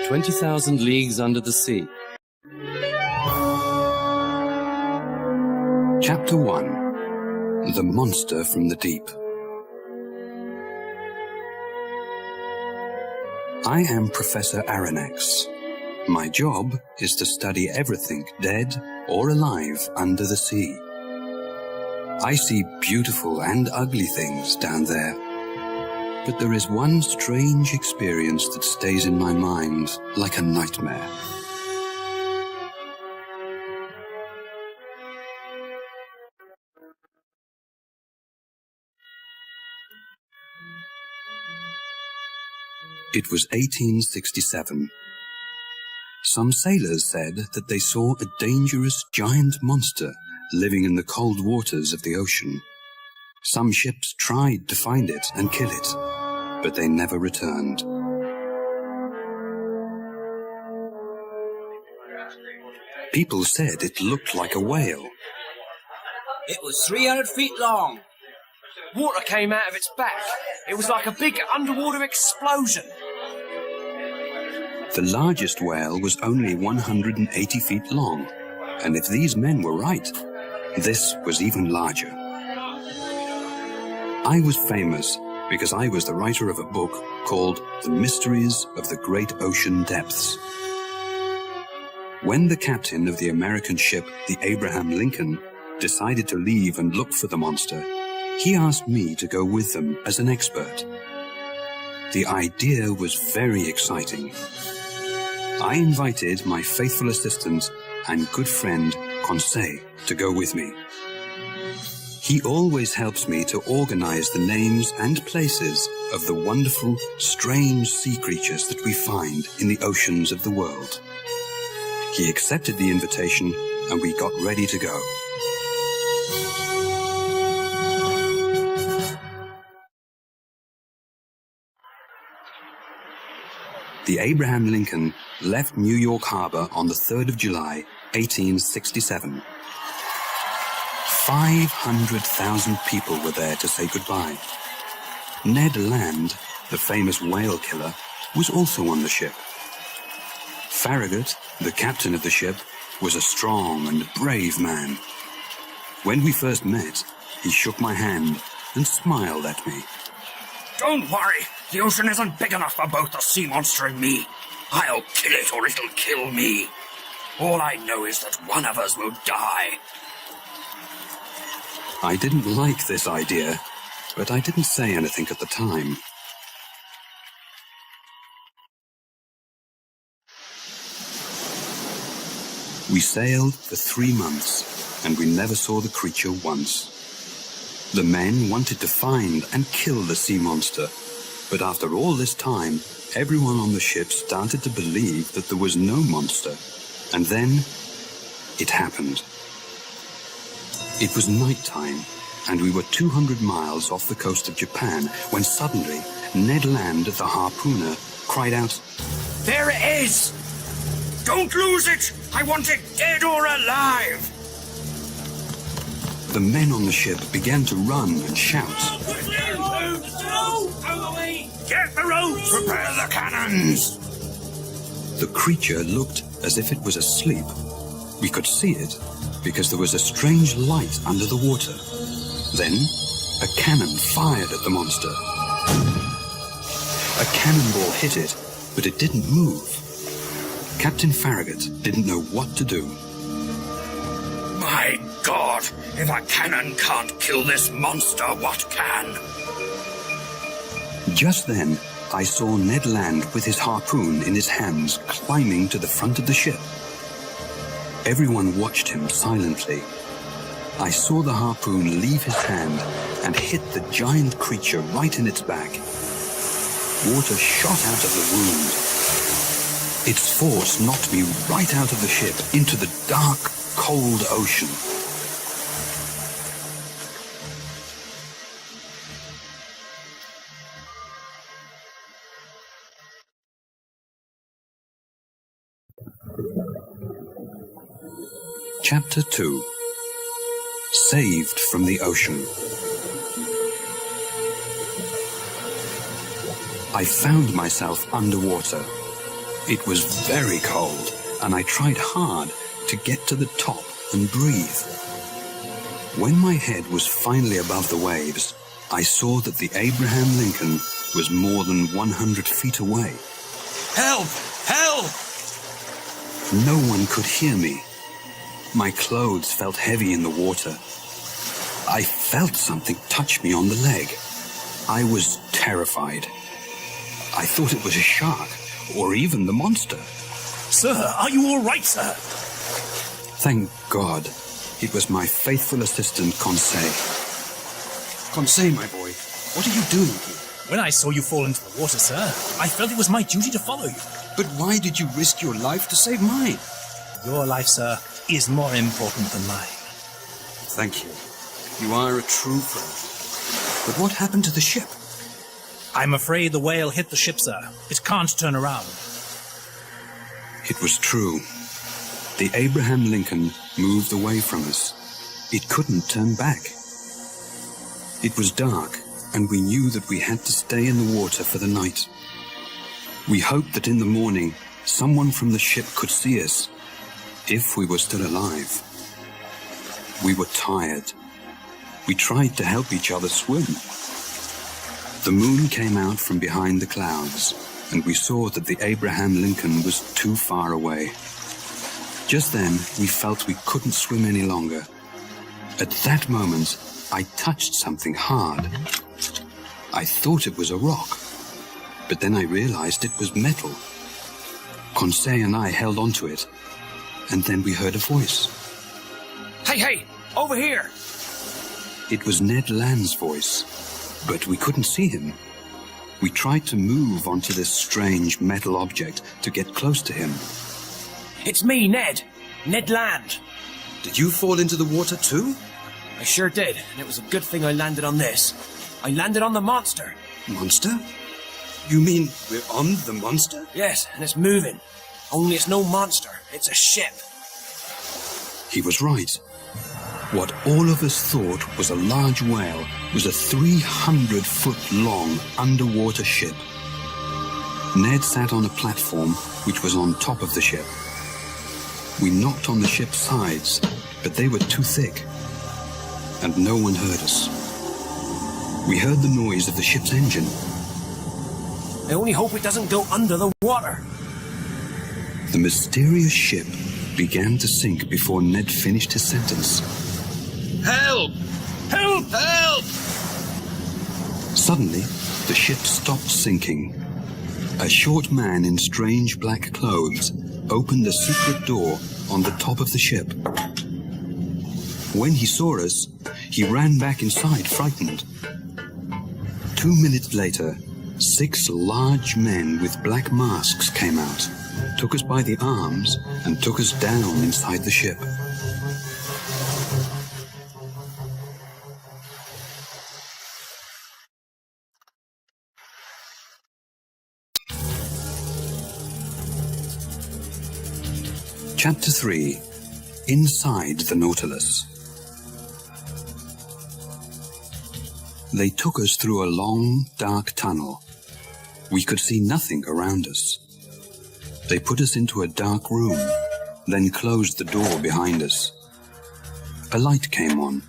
20,000 Leagues Under the Sea. Chapter 1. The Monster from the Deep. I am Professor Aronnax. My job is to study everything dead or alive under the sea. I see beautiful and ugly things down there. But there is one strange experience that stays in my mind like a nightmare. It was 1867. Some sailors said that they saw a dangerous giant monster living in the cold waters of the ocean. Some ships tried to find it and kill it, but they never returned. People said it looked like a whale. It was 300 feet long. Water came out of its back. It was like a big underwater explosion. The largest whale was only 180 feet long, and if these men were right, this was even larger. I was famous because I was the writer of a book called The Mysteries of the Great Ocean Depths. When the captain of the American ship, the Abraham Lincoln, decided to leave and look for the monster, he asked me to go with them as an expert. The idea was very exciting. I invited my faithful assistant and good friend, Conseil, to go with me. He always helps me to organize the names and places of the wonderful, strange sea creatures that we find in the oceans of the world. He accepted the invitation and we got ready to go. The Abraham Lincoln left New York Harbor on the 3rd of July, 1867. 500,000 people were there to say goodbye. Ned Land, the famous whale killer, was also on the ship. Farragut, the captain of the ship, was a strong and brave man. When we first met, he shook my hand and smiled at me. Don't worry, the ocean isn't big enough for both the sea monster and me. I'll kill it or it'll kill me. All I know is that one of us will die. I didn't like this idea, but I didn't say anything at the time. We sailed for 3 months, and we never saw the creature once. The men wanted to find and kill the sea monster, but after all this time, everyone on the ship started to believe that there was no monster. And then, it happened. It was night time, and we were 200 miles off the coast of Japan, when suddenly, Ned Land, the harpooner, cried out, There it is! Don't lose it! I want it dead or alive! The men on the ship began to run and shout. Get the ropes! Prepare the cannons! The creature looked as if it was asleep. We could see it because there was a strange light under the water. Then, a cannon fired at the monster. A cannonball hit it, but it didn't move. Captain Farragut didn't know what to do. My God! If a cannon can't kill this monster, what can? Just then, I saw Ned Land with his harpoon in his hands climbing to the front of the ship. Everyone watched him silently. I saw the harpoon leave his hand and hit the giant creature right in its back. Water shot out of the wound. Its force knocked me right out of the ship into the dark, cold ocean. Chapter 2. Saved from the Ocean. I found myself underwater. It was very cold, and I tried hard to get to the top and breathe. When my head was finally above the waves, I saw that the Abraham Lincoln was more than 100 feet away. Help! Help! No one could hear me. My clothes felt heavy in the water. I felt something touch me on the leg. I was terrified. I thought it was a shark, or even the monster. Sir, are you all right, sir? Thank God, it was my faithful assistant, Conseil. Conseil, my boy, what are you doing here? When I saw you fall into the water, sir, I felt it was my duty to follow you. But why did you risk your life to save mine? Your life, sir, is more important than mine. Thank you. You are a true friend. But what happened to the ship? I'm afraid the whale hit the ship, sir. It can't turn around. It was true. The Abraham Lincoln moved away from us. It couldn't turn back. It was dark, and we knew that we had to stay in the water for the night. We hoped that in the morning, someone from the ship could see us, if we were still alive. We were tired. We tried to help each other swim. The moon came out from behind the clouds, and we saw that the Abraham Lincoln was too far away. Just then, we felt we couldn't swim any longer. At that moment, I touched something hard. I thought it was a rock, but then I realized it was metal. Conseil and I held onto it, and then we heard a voice. Hey, over here! It was Ned Land's voice, but we couldn't see him. We tried to move onto this strange metal object to get close to him. It's me, Ned. Ned Land. Did you fall into the water too? I sure did, and it was a good thing I landed on this. I landed on the monster. Monster? You mean we're on the monster? Yes, and it's moving. Only it's no monster, it's a ship. He was right. What all of us thought was a large whale was a 300-foot-long underwater ship. Ned sat on a platform which was on top of the ship. We knocked on the ship's sides, but they were too thick, and no one heard us. We heard the noise of the ship's engine. I only hope it doesn't go under the water. The mysterious ship began to sink before Ned finished his sentence. Help! Help! Help! Suddenly, the ship stopped sinking. A short man in strange black clothes opened a secret door on the top of the ship. When he saw us, he ran back inside, frightened. 2 minutes later, 6 large men with black masks came out, took us by the arms, and took us down inside the ship. Chapter 3. Inside the Nautilus. They took us through a long, dark tunnel. We could see nothing around us. They put us into a dark room, then closed the door behind us. A light came on.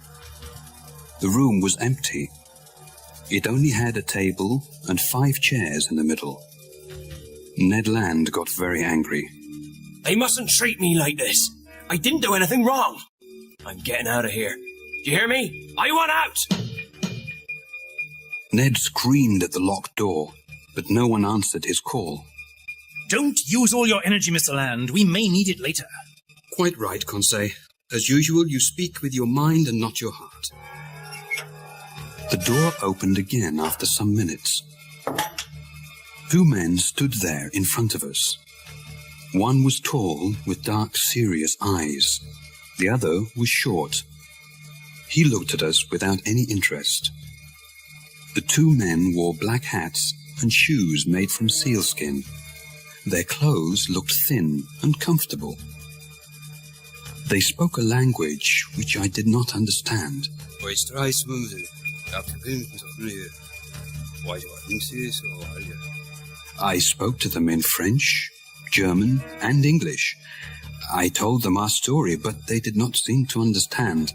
The room was empty. It only had a table and 5 chairs in the middle. Ned Land got very angry. They mustn't treat me like this. I didn't do anything wrong. I'm getting out of here. Do you hear me? I want out! Ned screamed at the locked door, but no one answered his call. Don't use all your energy, Mr. Land. We may need it later. Quite right, Conseil. As usual, you speak with your mind and not your heart. The door opened again after some minutes. 2 men stood there in front of us. One was tall, with dark, serious eyes. The other was short. He looked at us without any interest. The 2 men wore black hats and shoes made from sealskin. Their clothes looked thin and comfortable. They spoke a language which I did not understand. I spoke to them in French, German, and English. I told them our story, but they did not seem to understand.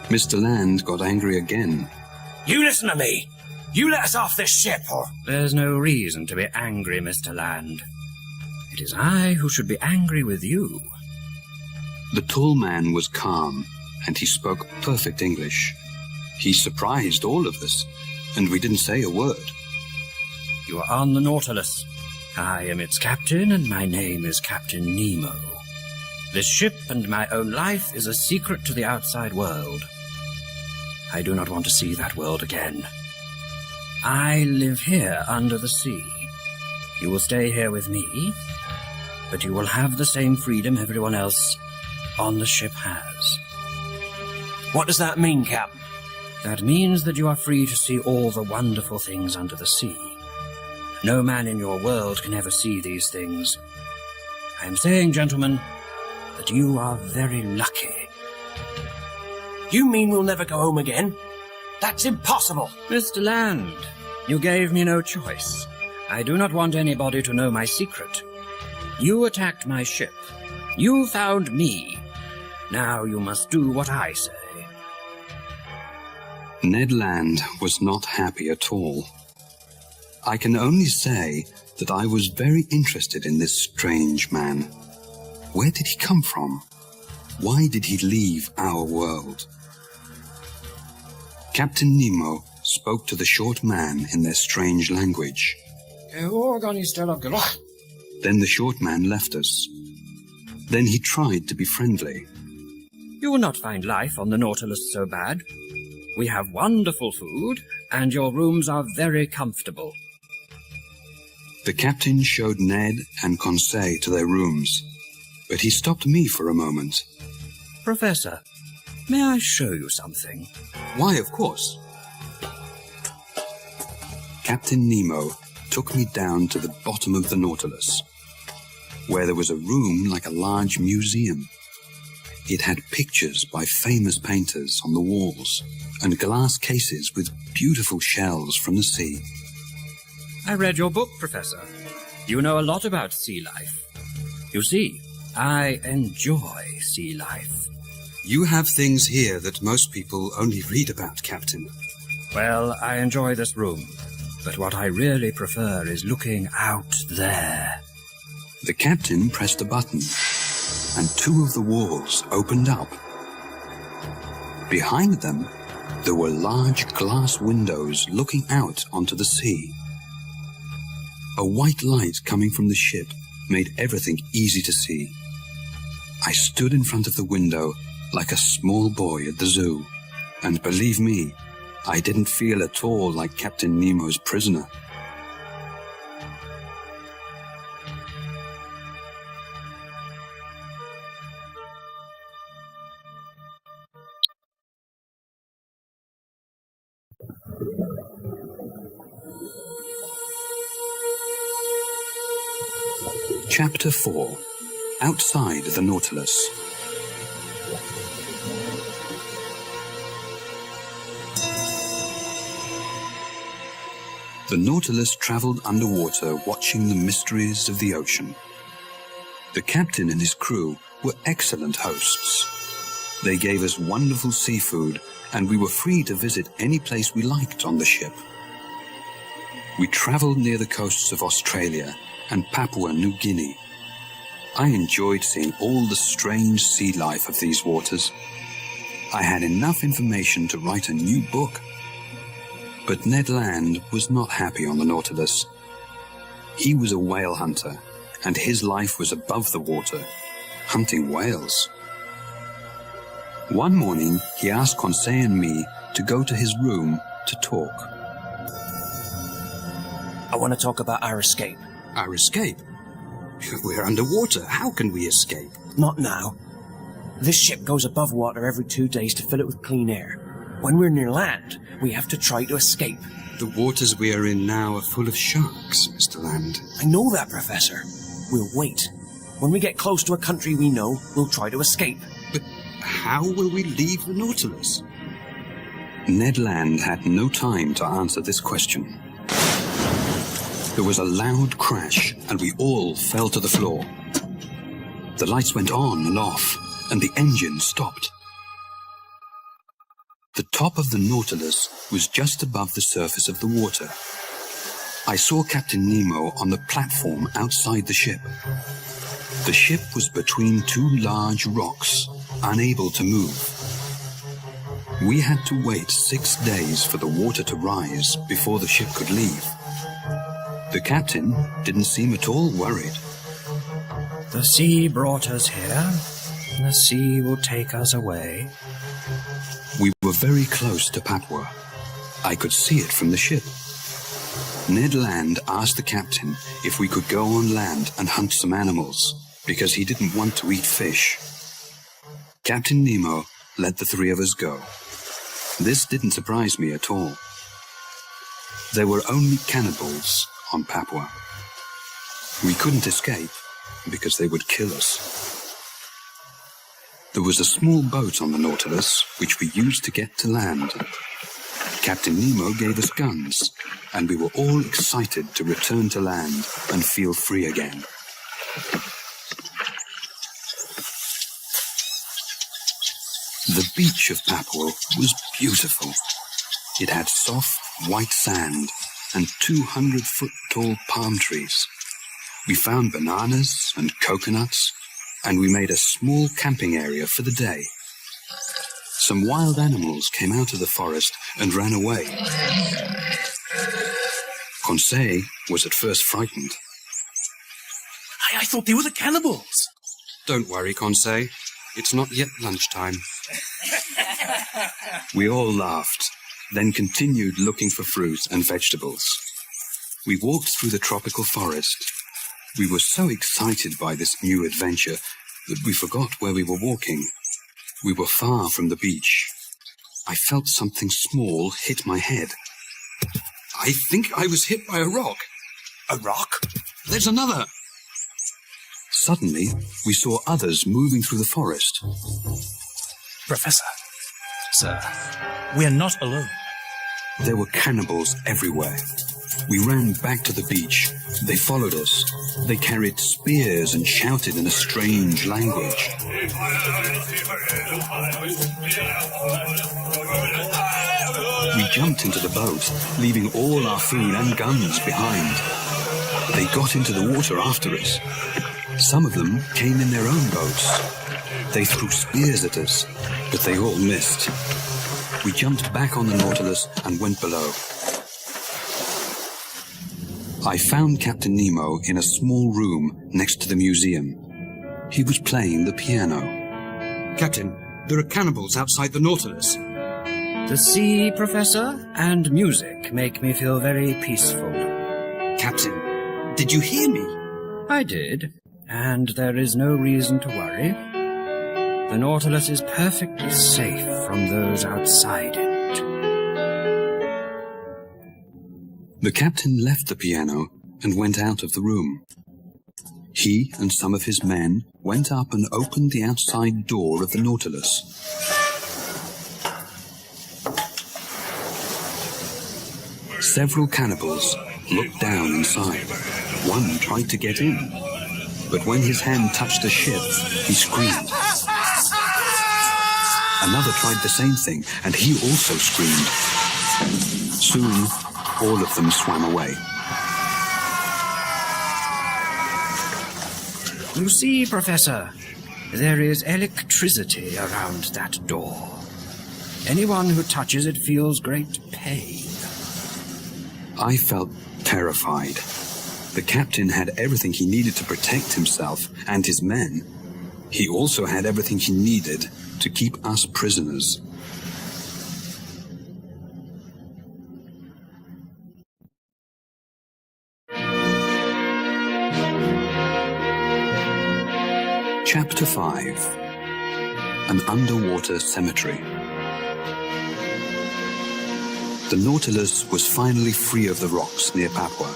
Mr. Land got angry again. You listen to me. You let us off this ship, or... There's no reason to be angry, Mr. Land. It is I who should be angry with you. The tall man was calm, and he spoke perfect English. He surprised all of us, and we didn't say a word. You are on the Nautilus. I am its captain, and my name is Captain Nemo. This ship and my own life is a secret to the outside world. I do not want to see that world again. I live here under the sea. You will stay here with me, but you will have the same freedom everyone else on the ship has. What does that mean, Captain? That means that you are free to see all the wonderful things under the sea. No man in your world can ever see these things. I am saying, gentlemen, that you are very lucky. You mean we'll never go home again? That's impossible. Mr. Land, you gave me no choice. I do not want anybody to know my secret. You attacked my ship. You found me. Now you must do what I say. Ned Land was not happy at all. I can only say that I was very interested in this strange man. Where did he come from? Why did he leave our world? Captain Nemo spoke to the short man in their strange language. Then the short man left us. Then he tried to be friendly. You will not find life on the Nautilus so bad. We have wonderful food, and your rooms are very comfortable. The captain showed Ned and Conseil to their rooms, but he stopped me for a moment. Professor, may I show you something? Why, of course. Captain Nemo took me down to the bottom of the Nautilus, where there was a room like a large museum. It had pictures by famous painters on the walls and glass cases with beautiful shells from the sea. I read your book, Professor. You know a lot about sea life. You see, I enjoy sea life. You have things here that most people only read about, Captain. Well, I enjoy this room, but what I really prefer is looking out there. The captain pressed a button, and two of the walls opened up. Behind them, there were large glass windows looking out onto the sea. A white light coming from the ship made everything easy to see. I stood in front of the window like a small boy at the zoo, and believe me, I didn't feel at all like Captain Nemo's prisoner. Chapter 4. Outside the Nautilus. The Nautilus traveled underwater, watching the mysteries of the ocean. The captain and his crew were excellent hosts. They gave us wonderful seafood, and we were free to visit any place we liked on the ship. We traveled near the coasts of Australia and Papua New Guinea. I enjoyed seeing all the strange sea life of these waters. I had enough information to write a new book. But Ned Land was not happy on the Nautilus. He was a whale hunter, and his life was above the water, hunting whales. One morning, he asked Conseil and me to go to his room to talk. I want to talk about our escape. Our escape? We're underwater. How can we escape? Not now. This ship goes above water every 2 days to fill it with clean air. When we're near land, we have to try to escape. The waters we are in now are full of sharks, Mr. Land. I know that, Professor. We'll wait. When we get close to a country we know, we'll try to escape. But how will we leave the Nautilus? Ned Land had no time to answer this question. There was a loud crash, and we all fell to the floor. The lights went on and off, and the engine stopped. The top of the Nautilus was just above the surface of the water. I saw Captain Nemo on the platform outside the ship. The ship was between two large rocks, unable to move. We had to wait 6 days for the water to rise before the ship could leave. The captain didn't seem at all worried. The sea brought us here. The sea will take us away. We were very close to Papua. I could see it from the ship. Ned Land asked the captain if we could go on land and hunt some animals, because he didn't want to eat fish. Captain Nemo let the three of us go. This didn't surprise me at all. There were only cannibals on Papua. We couldn't escape because they would kill us. There was a small boat on the Nautilus which we used to get to land. Captain Nemo gave us guns, and we were all excited to return to land and feel free again. The beach of Papua was beautiful. It had soft, white sand and 200-foot-tall palm trees. We found bananas and coconuts, and we made a small camping area for the day. Some wild animals came out of the forest and ran away. Conseil was at first frightened. I thought they were the cannibals. Don't worry, Conseil. It's not yet lunchtime. We all laughed, then continued looking for fruit and vegetables. We walked through the tropical forest. We were so excited by this new adventure that we forgot where we were walking. We were far from the beach. I felt something small hit my head. I think I was hit by a rock. A rock? There's another. Suddenly, we saw others moving through the forest. Professor, sir, we're not alone. There were cannibals everywhere. We ran back to the beach. They followed us. They carried spears and shouted in a strange language. We jumped into the boat, leaving all our food and guns behind. They got into the water after us. Some of them came in their own boats. They threw spears at us, but they all missed. We jumped back on the Nautilus and went below. I found Captain Nemo in a small room next to the museum. He was playing the piano. Captain, there are cannibals outside the Nautilus. The sea, Professor, and music make me feel very peaceful. Captain, did you hear me? I did, and there is no reason to worry. The Nautilus is perfectly safe from those outside it. The captain left the piano and went out of the room. He and some of his men went up and opened the outside door of the Nautilus. Several cannibals looked down inside. One tried to get in, but when his hand touched the ship, he screamed. Another tried the same thing, and he also screamed. Soon, all of them swam away. You see, Professor, there is electricity around that door. Anyone who touches it feels great pain. I felt terrified. The captain had everything he needed to protect himself and his men. He also had everything he needed to keep us prisoners. Chapter 5: An Underwater Cemetery. The Nautilus was finally free of the rocks near Papua.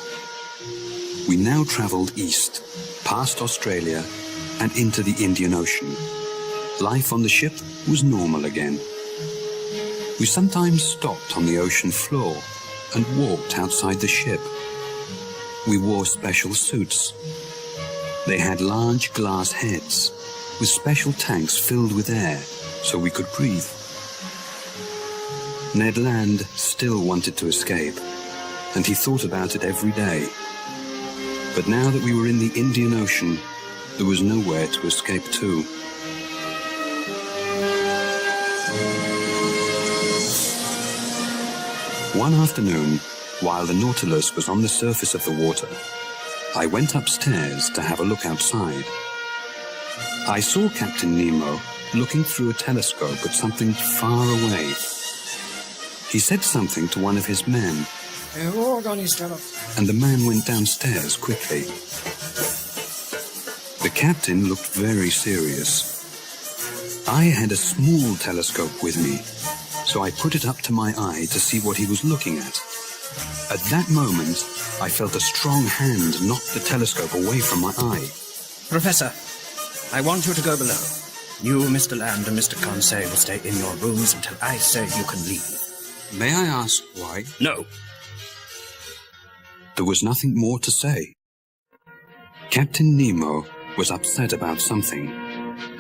We now traveled east, past Australia, and into the Indian Ocean. Life on the ship was normal again. We sometimes stopped on the ocean floor and walked outside the ship. We wore special suits. They had large glass heads with special tanks filled with air so we could breathe. Ned Land still wanted to escape, and he thought about it every day. But now that we were in the Indian Ocean, there was nowhere to escape to. One afternoon, while the Nautilus was on the surface of the water, I went upstairs to have a look outside. I saw Captain Nemo looking through a telescope at something far away. He said something to one of his men, and the man went downstairs quickly. The captain looked very serious. I had a small telescope with me, so I put it up to my eye to see what he was looking at. At that moment, I felt a strong hand knock the telescope away from my eye. Professor, I want you to go below. You, Mr. Land, and Mr. Conseil will stay in your rooms until I say you can leave. May I ask why? No. There was nothing more to say. Captain Nemo was upset about something,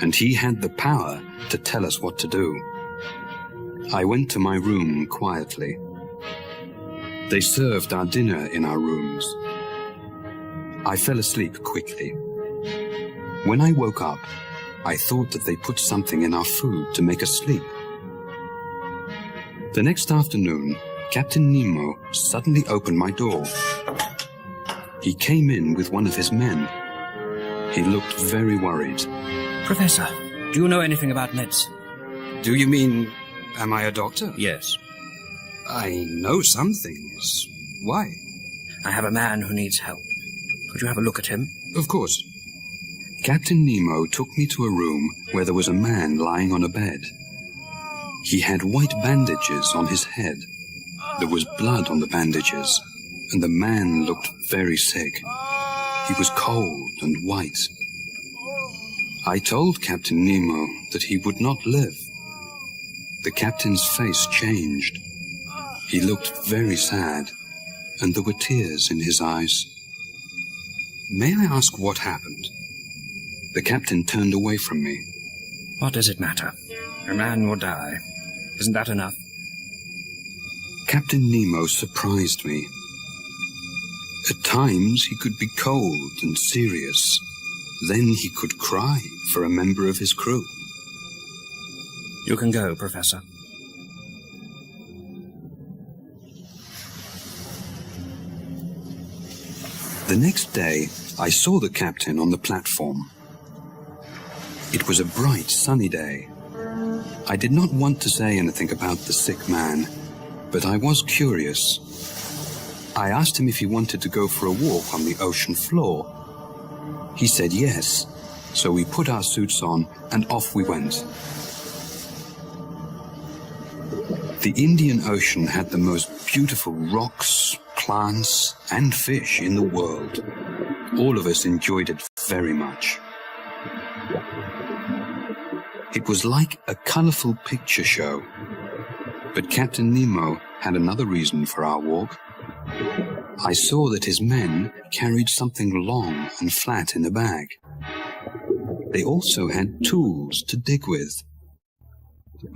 and he had the power to tell us what to do. I went to my room quietly. They served our dinner in our rooms. I fell asleep quickly. When I woke up, I thought that they put something in our food to make us sleep. The next afternoon, Captain Nemo suddenly opened my door. He came in with one of his men. He looked very worried. Professor, do you know anything about medicine? Do you mean, am I a doctor? Yes. I know some things. Why? I have a man who needs help. Could you have a look at him? Of course. Captain Nemo took me to a room where there was a man lying on a bed. He had white bandages on his head. There was blood on the bandages, and the man looked very sick. He was cold and white. I told Captain Nemo that he would not live. The captain's face changed. He looked very sad, and there were tears in his eyes. May I ask what happened? The captain turned away from me. What does it matter? A man will die. Isn't that enough? Captain Nemo surprised me. At times he could be cold and serious. Then he could cry for a member of his crew. You can go, Professor. The next day, I saw the captain on the platform. It was a bright, sunny day. I did not want to say anything about the sick man, but I was curious. I asked him if he wanted to go for a walk on the ocean floor. He said yes, so we put our suits on and off we went. The Indian Ocean had the most beautiful rocks, plants, and fish in the world. All of us enjoyed it very much. It was like a colorful picture show. But Captain Nemo had another reason for our walk. I saw that his men carried something long and flat in a bag. They also had tools to dig with.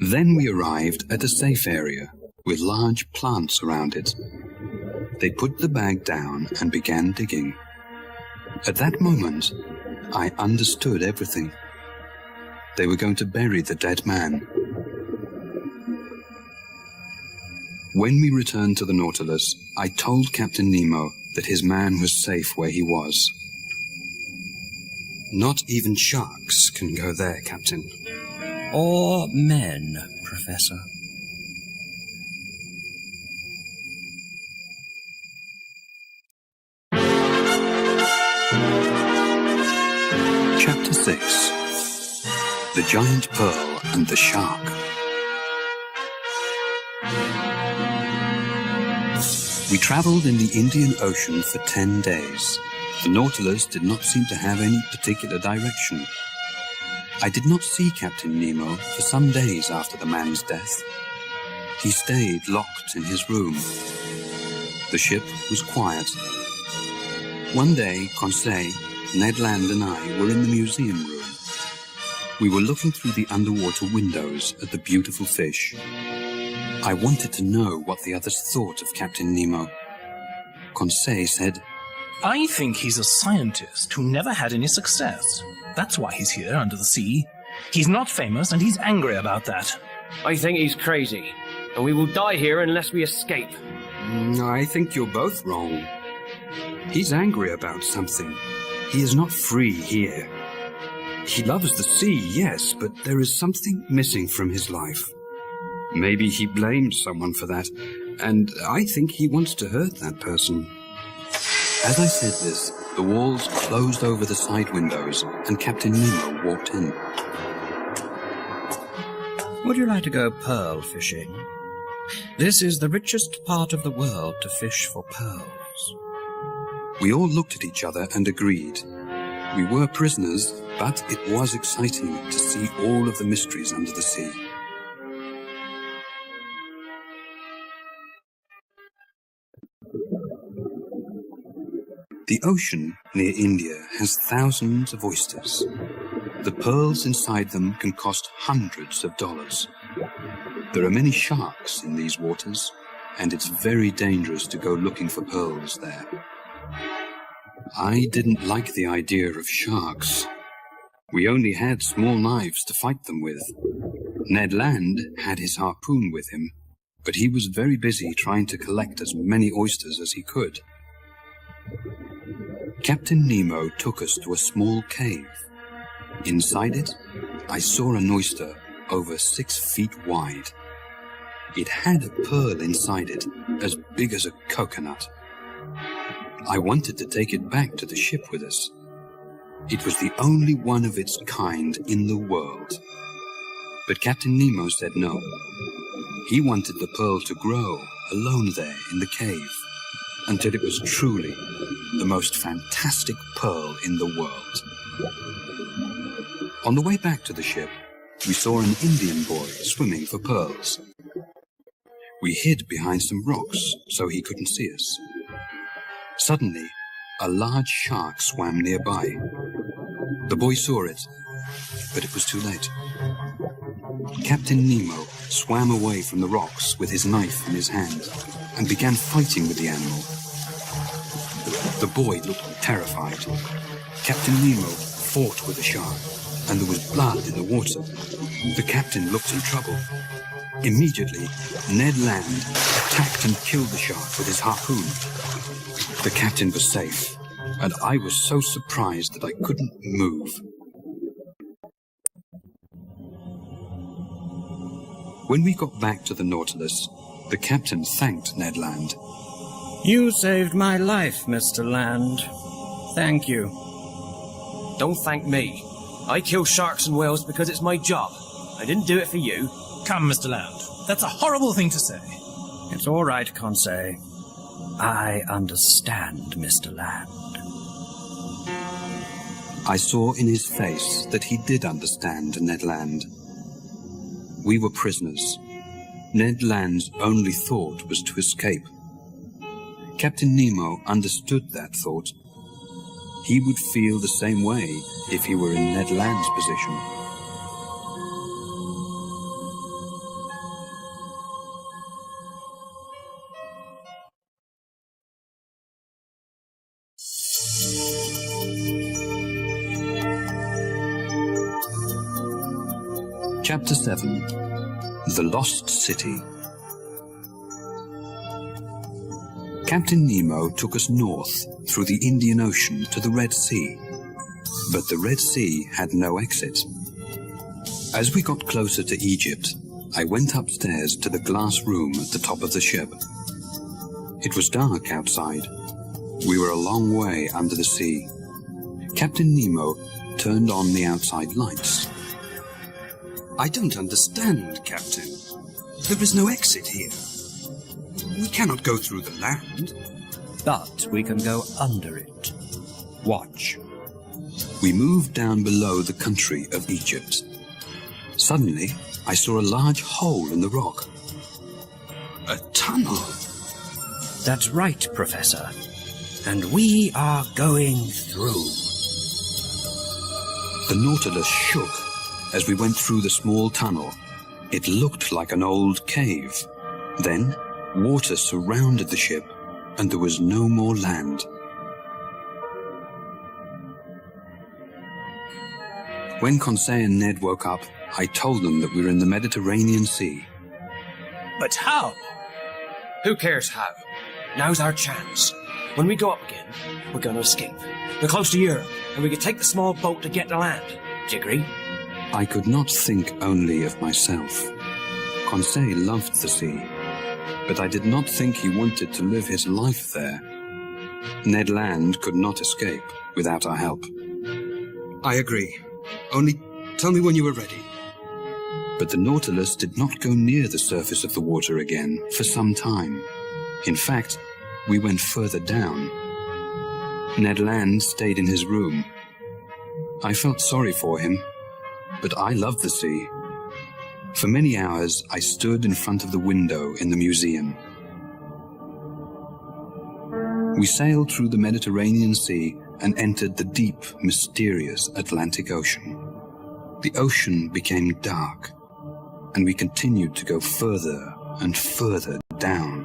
Then we arrived at a safe area with large plants around it. They put the bag down and began digging. At that moment, I understood everything. They were going to bury the dead man. When we returned to the Nautilus, I told Captain Nemo that his man was safe where he was. Not even sharks can go there, Captain. Or men, Professor. Chapter 6. The Giant Pearl and the Shark. We traveled in the Indian Ocean for 10 days. The Nautilus did not seem to have any particular direction. I did not see Captain Nemo for some days after the man's death. He stayed locked in his room. The ship was quiet. One day, Conseil, Ned Land and I were in the museum room. We were looking through the underwater windows at the beautiful fish. I wanted to know what the others thought of Captain Nemo. Conseil said, I think he's a scientist who never had any success. That's why he's here under the sea. He's not famous, and he's angry about that. I think he's crazy, and we will die here unless we escape. I think you're both wrong. He's angry about something. He is not free here. He loves the sea, yes, but there is something missing from his life. Maybe he blames someone for that, and I think he wants to hurt that person. As I said this, the walls closed over the side windows, and Captain Nemo walked in. Would you like to go pearl fishing? This is the richest part of the world to fish for pearls. We all looked at each other and agreed. We were prisoners, but it was exciting to see all of the mysteries under the sea. The ocean near India has thousands of oysters. The pearls inside them can cost hundreds of dollars. There are many sharks in these waters, and it's very dangerous to go looking for pearls there. I didn't like the idea of sharks. We only had small knives to fight them with. Ned Land had his harpoon with him, but he was very busy trying to collect as many oysters as he could. Captain Nemo took us to a small cave. Inside it, I saw an oyster over 6 feet wide. It had a pearl inside it, as big as a coconut. I wanted to take it back to the ship with us. It was the only one of its kind in the world. But Captain Nemo said no. He wanted the pearl to grow alone there in the cave, until it was truly the most fantastic pearl in the world. On the way back to the ship, we saw an Indian boy swimming for pearls. We hid behind some rocks so he couldn't see us. Suddenly, a large shark swam nearby. The boy saw it, but it was too late. Captain Nemo swam away from the rocks with his knife in his hand and began fighting with the animal. The boy looked terrified. Captain Nemo fought with the shark, and there was blood in the water. The captain looked in trouble. Immediately, Ned Land attacked and killed the shark with his harpoon. The captain was safe, and I was so surprised that I couldn't move. When we got back to the Nautilus, the captain thanked Ned Land. You saved my life, Mr. Land. Thank you. Don't thank me. I kill sharks and whales because it's my job. I didn't do it for you. Come, Mr. Land. That's a horrible thing to say. It's all right, Conseil. I understand, Mr. Land. I saw in his face that he did understand Ned Land. We were prisoners. Ned Land's only thought was to escape. Captain Nemo understood that thought. He would feel the same way if he were in Ned Land's position. Chapter 7. The Lost City. Captain Nemo took us north through the Indian Ocean to the Red Sea, but the Red Sea had no exit. As we got closer to Egypt, I went upstairs to the glass room at the top of the ship. It was dark outside. We were a long way under the sea. Captain Nemo turned on the outside lights. I don't understand, Captain. There is no exit here. We cannot go through the land. But we can go under it. Watch. We moved down below the country of Egypt. Suddenly, I saw a large hole in the rock. A tunnel. That's right, Professor. and we are going through. The Nautilus shook as we went through the small tunnel. It looked like an old cave. Then, water surrounded the ship, and there was no more land. When Conseil and Ned woke up, I told them that we were in the Mediterranean Sea. But how? Who cares how? Now's our chance. When we go up again, we're going to escape. We're close to Europe, and we can take the small boat to get to land. Do you agree? I could not think only of myself. Conseil loved the sea, but I did not think he wanted to live his life there. Ned Land could not escape without our help. I agree. Only tell me when you are ready. But the Nautilus did not go near the surface of the water again for some time. In fact, we went further down. Ned Land stayed in his room. I felt sorry for him, but I loved the sea. For many hours, I stood in front of the window in the museum. We sailed through the Mediterranean Sea and entered the deep, mysterious Atlantic Ocean. The ocean became dark, and we continued to go further and further down.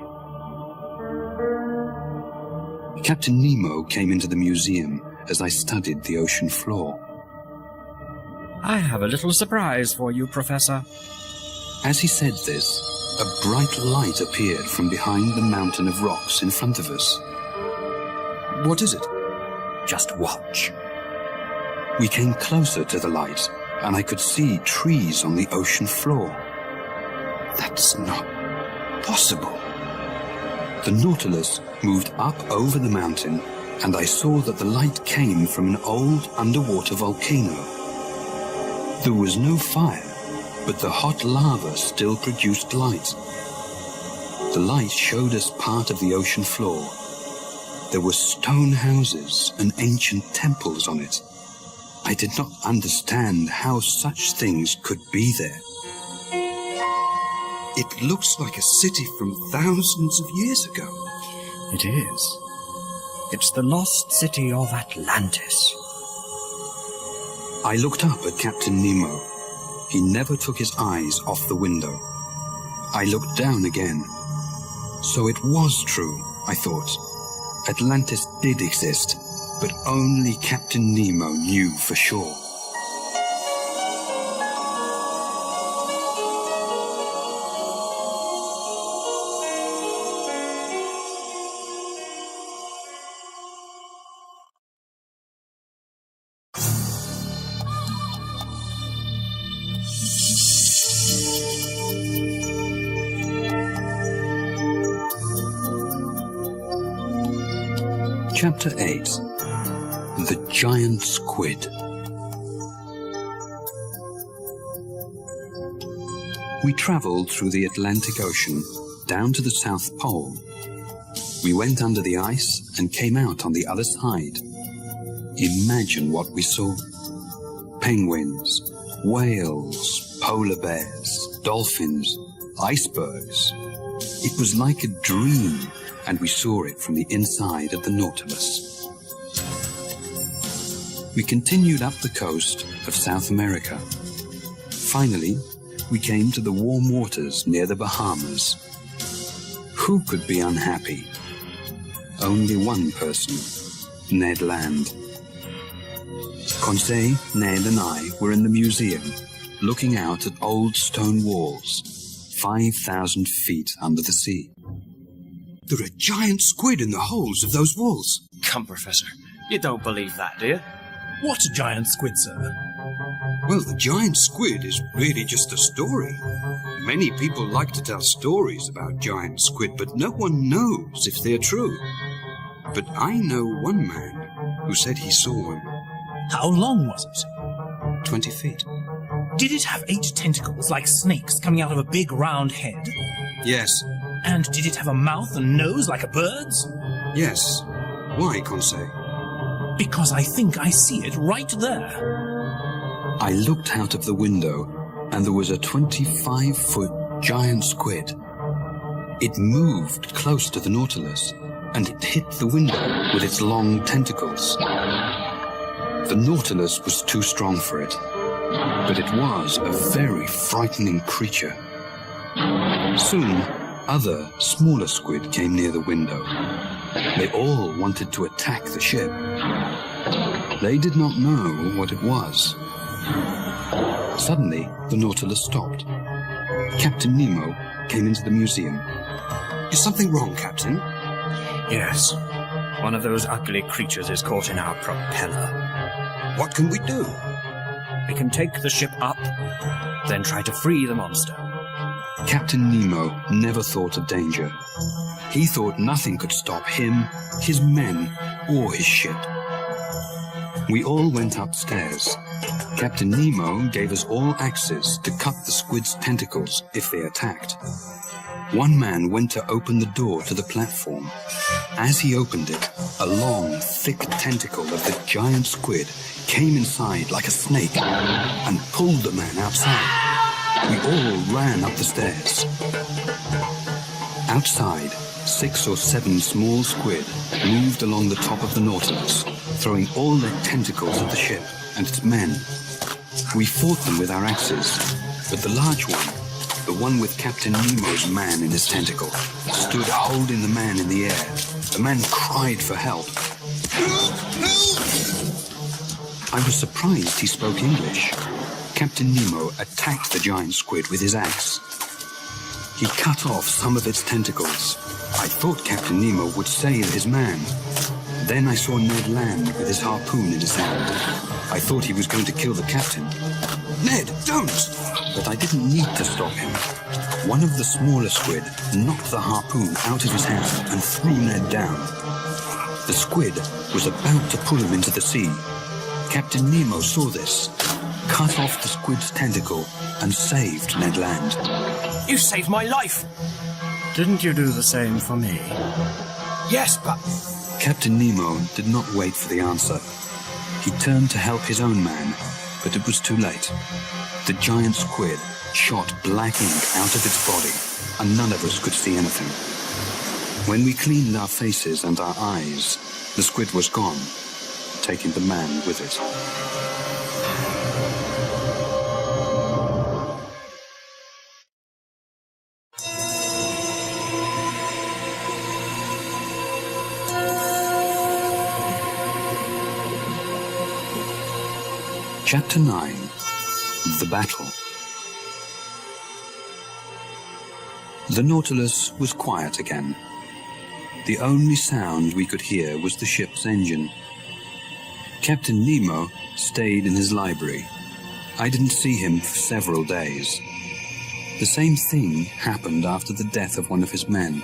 Captain Nemo came into the museum as I studied the ocean floor. I have a little surprise for you, Professor. As he said this, a bright light appeared from behind the mountain of rocks in front of us. What is it? Just watch. We came closer to the light, and I could see trees on the ocean floor. That's not possible. The Nautilus moved up over the mountain, and I saw that the light came from an old underwater volcano. There was no fire, but the hot lava still produced light. The light showed us part of the ocean floor. There were stone houses and ancient temples on it. I did not understand how such things could be there. It looks like a city from thousands of years ago. It is. It's the lost city of Atlantis. I looked up at Captain Nemo. He never took his eyes off the window. I looked down again. So it was true, I thought. Atlantis did exist, but only Captain Nemo knew for sure. Chapter 8. The Giant Squid. We travelled through the Atlantic Ocean down to the South Pole. We went under the ice and came out on the other side. Imagine what we saw. Penguins, whales, polar bears, dolphins, icebergs. It was like a dream, and we saw it from the inside of the Nautilus. We continued up the coast of South America. Finally, we came to the warm waters near the Bahamas. Who could be unhappy? Only one person, Ned Land. Conseil, Ned and I were in the museum, looking out at old stone walls, 5,000 feet under the sea. There are giant squid in the holes of those walls. Come, Professor. You don't believe that, do you? What giant squid, sir? Well, the giant squid is really just a story. Many people like to tell stories about giant squid, but no one knows if they're true. But I know one man who said he saw one. How long was it? 20 feet. Did it have 8 tentacles like snakes coming out of a big round head? Yes. And did it have a mouth and nose like a bird's? Yes. Why, Conseil? Because I think I see it right there. I looked out of the window, and there was a 25-foot giant squid. It moved close to the Nautilus, and it hit the window with its long tentacles. The Nautilus was too strong for it, but it was a very frightening creature. Soon, other, smaller squid came near the window. They all wanted to attack the ship. They did not know what it was. Suddenly, the Nautilus stopped. Captain Nemo came into the museum. Is something wrong, Captain? Yes. One of those ugly creatures is caught in our propeller. What can we do? We can take the ship up, then try to free the monster. Captain Nemo never thought of danger. He thought nothing could stop him, his men, or his ship. We all went upstairs. Captain Nemo gave us all axes to cut the squid's tentacles if they attacked. One man went to open the door to the platform. As he opened it, a long, thick tentacle of the giant squid came inside like a snake and pulled the man outside. We all ran up the stairs. Outside, 6 or 7 small squid moved along the top of the Nautilus, throwing all their tentacles at the ship and its men. We fought them with our axes, but the large one, the one with Captain Nemo's man in his tentacle, stood holding the man in the air. The man cried for help. I was surprised he spoke English. Captain Nemo attacked the giant squid with his axe. He cut off some of its tentacles. I thought Captain Nemo would save his man. Then I saw Ned Land with his harpoon in his hand. I thought he was going to kill the captain. Ned, don't! But I didn't need to stop him. One of the smaller squid knocked the harpoon out of his hand and threw Ned down. The squid was about to pull him into the sea. Captain Nemo saw this, cut off the squid's tentacle, and saved Ned Land. You saved my life! Didn't you do the same for me? Yes, but... Captain Nemo did not wait for the answer. He turned to help his own man, but it was too late. The giant squid shot black ink out of its body, and none of us could see anything. When we cleaned our faces and our eyes, the squid was gone, taking the man with it. Chapter 9. The Battle. The Nautilus was quiet again. The only sound we could hear was the ship's engine. Captain Nemo stayed in his library. I didn't see him for several days. The same thing happened after the death of one of his men.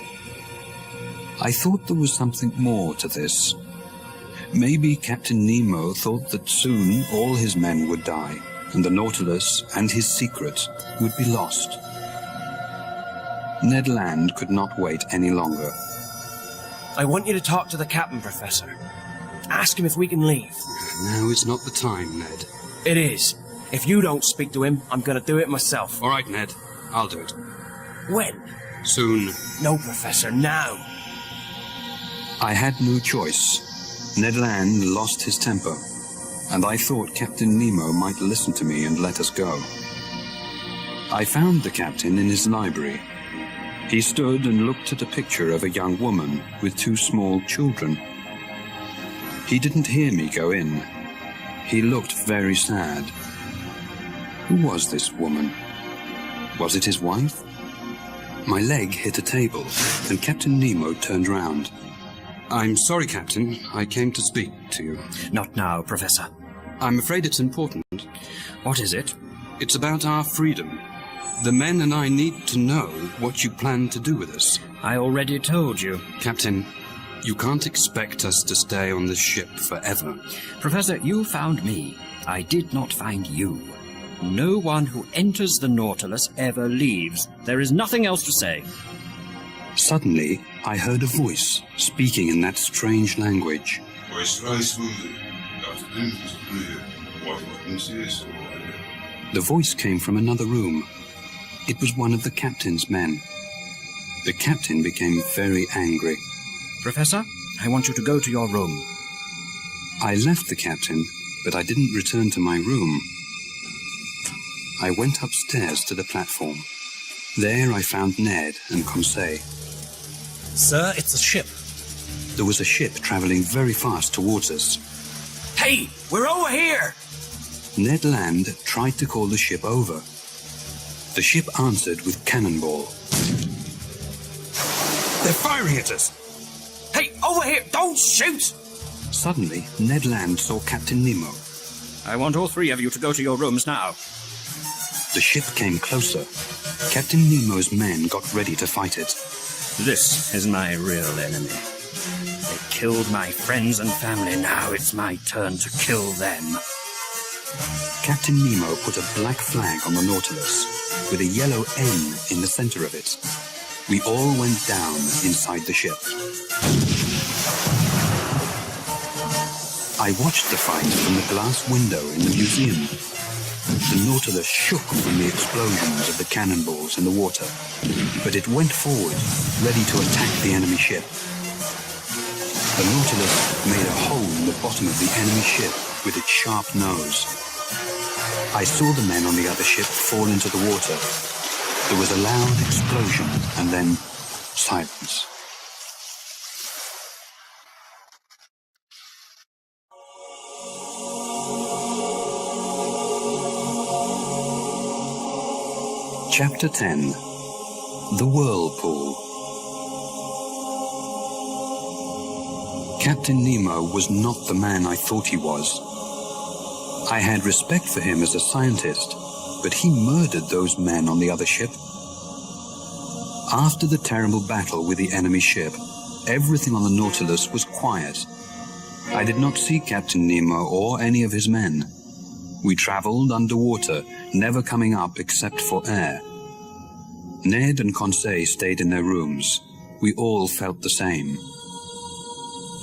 I thought there was something more to this. Maybe Captain Nemo thought that soon all his men would die, and the Nautilus and his secret would be lost. Ned Land could not wait any longer. I want you to talk to the captain, Professor. Ask him if we can leave. Now is not the time, Ned. It is. If you don't speak to him, I'm going to do it myself. All right, Ned. I'll do it. When? Soon. No, Professor, now. I had no choice. Ned Land lost his temper, and I thought Captain Nemo might listen to me and let us go. I found the captain in his library. He stood and looked at a picture of a young woman with 2 small children. He didn't hear me go in. He looked very sad. Who was this woman? Was it his wife? My leg hit a table, and Captain Nemo turned round. I'm sorry, Captain. I came to speak to you. Not now, Professor. I'm afraid it's important. What is it? It's about our freedom. The men and I need to know what you plan to do with us. I already told you. Captain, you can't expect us to stay on this ship forever. Professor, you found me. I did not find you. No one who enters the Nautilus ever leaves. There is nothing else to say. Suddenly, I heard a voice speaking in that strange language. The voice came from another room. It was one of the captain's men. The captain became very angry. Professor, I want you to go to your room. I left the captain, but I didn't return to my room. I went upstairs to the platform. There I found Ned and Conseil. Sir, it's a ship. There was a ship traveling very fast towards us. Hey, we're over here! Ned Land tried to call the ship over. The ship answered with cannonball. They're firing at us! Hey, over here! Don't shoot! Suddenly, Ned Land saw Captain Nemo. I want all three of you to go to your rooms now. The ship came closer. Captain Nemo's men got ready to fight it. This is my real enemy. They killed my friends and family. Now it's my turn to kill them. Captain Nemo put a black flag on the Nautilus with a yellow N in the center of it. We all went down inside the ship. I watched the fight from the glass window in the museum. The Nautilus shook from the explosions of the cannonballs in the water, but it went forward, ready to attack the enemy ship. The Nautilus made a hole in the bottom of the enemy ship with its sharp nose. I saw the men on the other ship fall into the water. There was a loud explosion and then silence. Chapter 10. The Whirlpool. Captain Nemo was not the man I thought he was. I had respect for him as a scientist, but he murdered those men on the other ship. After the terrible battle with the enemy ship, everything on the Nautilus was quiet. I did not see Captain Nemo or any of his men. We traveled underwater, never coming up except for air. Ned and Conseil stayed in their rooms. We all felt the same.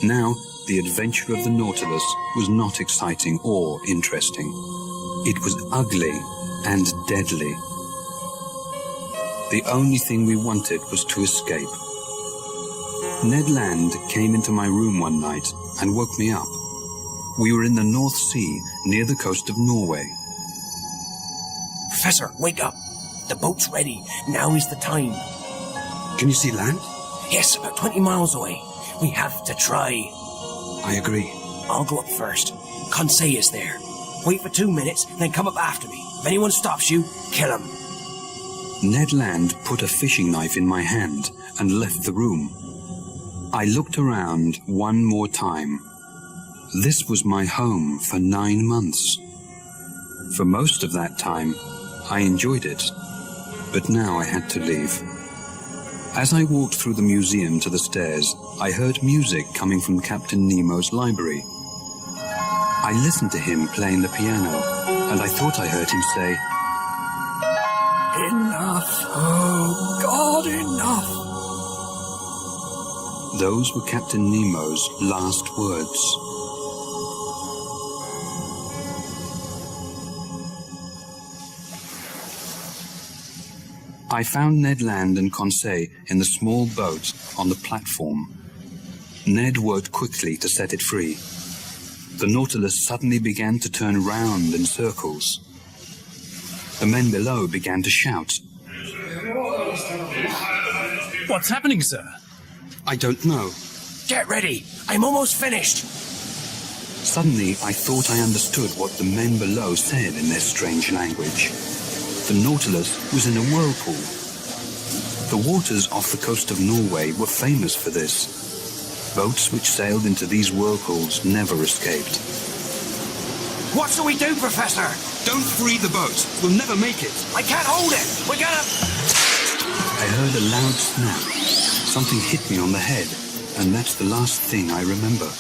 Now, the adventure of the Nautilus was not exciting or interesting. It was ugly and deadly. The only thing we wanted was to escape. Ned Land came into my room one night and woke me up. We were in the North Sea, near the coast of Norway. Professor, wake up. The boat's ready. Now is the time. Can you see land? Yes, about 20 miles away. We have to try. I agree. I'll go up first. Conseil is there. Wait for 2 minutes, then come up after me. If anyone stops you, kill him. Ned Land put a fishing knife in my hand and left the room. I looked around one more time. This was my home for 9 months. For most of that time, I enjoyed it, but now I had to leave. As I walked through the museum to the stairs, I heard music coming from Captain Nemo's library. I listened to him playing the piano, and I thought I heard him say, "Enough, oh God, enough." Those were Captain Nemo's last words. I found Ned Land and Conseil in the small boat on the platform. Ned worked quickly to set it free. The Nautilus suddenly began to turn round in circles. The men below began to shout. What's happening, sir? I don't know. Get ready. I'm almost finished. Suddenly, I thought I understood what the men below said in their strange language. The Nautilus was in a whirlpool. The waters off the coast of Norway were famous for this. Boats which sailed into these whirlpools never escaped. What shall we do, Professor? Don't free the boat. We'll never make it. I can't hold it. We're gonna... I heard a loud snap. Something hit me on the head, and that's the last thing I remember.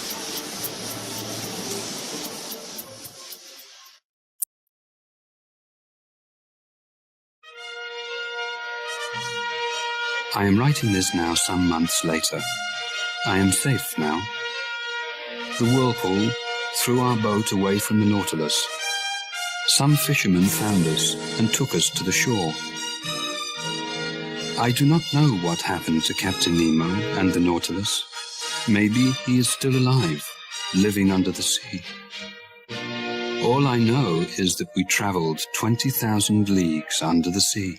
I am writing this now some months later. I am safe now. The whirlpool threw our boat away from the Nautilus. Some fishermen found us and took us to the shore. I do not know what happened to Captain Nemo and the Nautilus. Maybe he is still alive, living under the sea. All I know is that we traveled 20,000 leagues under the sea,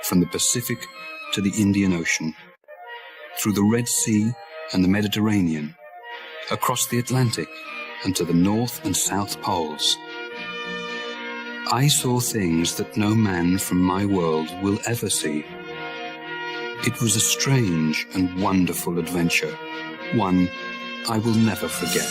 from the Pacific to the Indian Ocean, through the Red Sea and the Mediterranean, across the Atlantic and to the North and South Poles. I saw things that no man from my world will ever see. It was a strange and wonderful adventure, one I will never forget.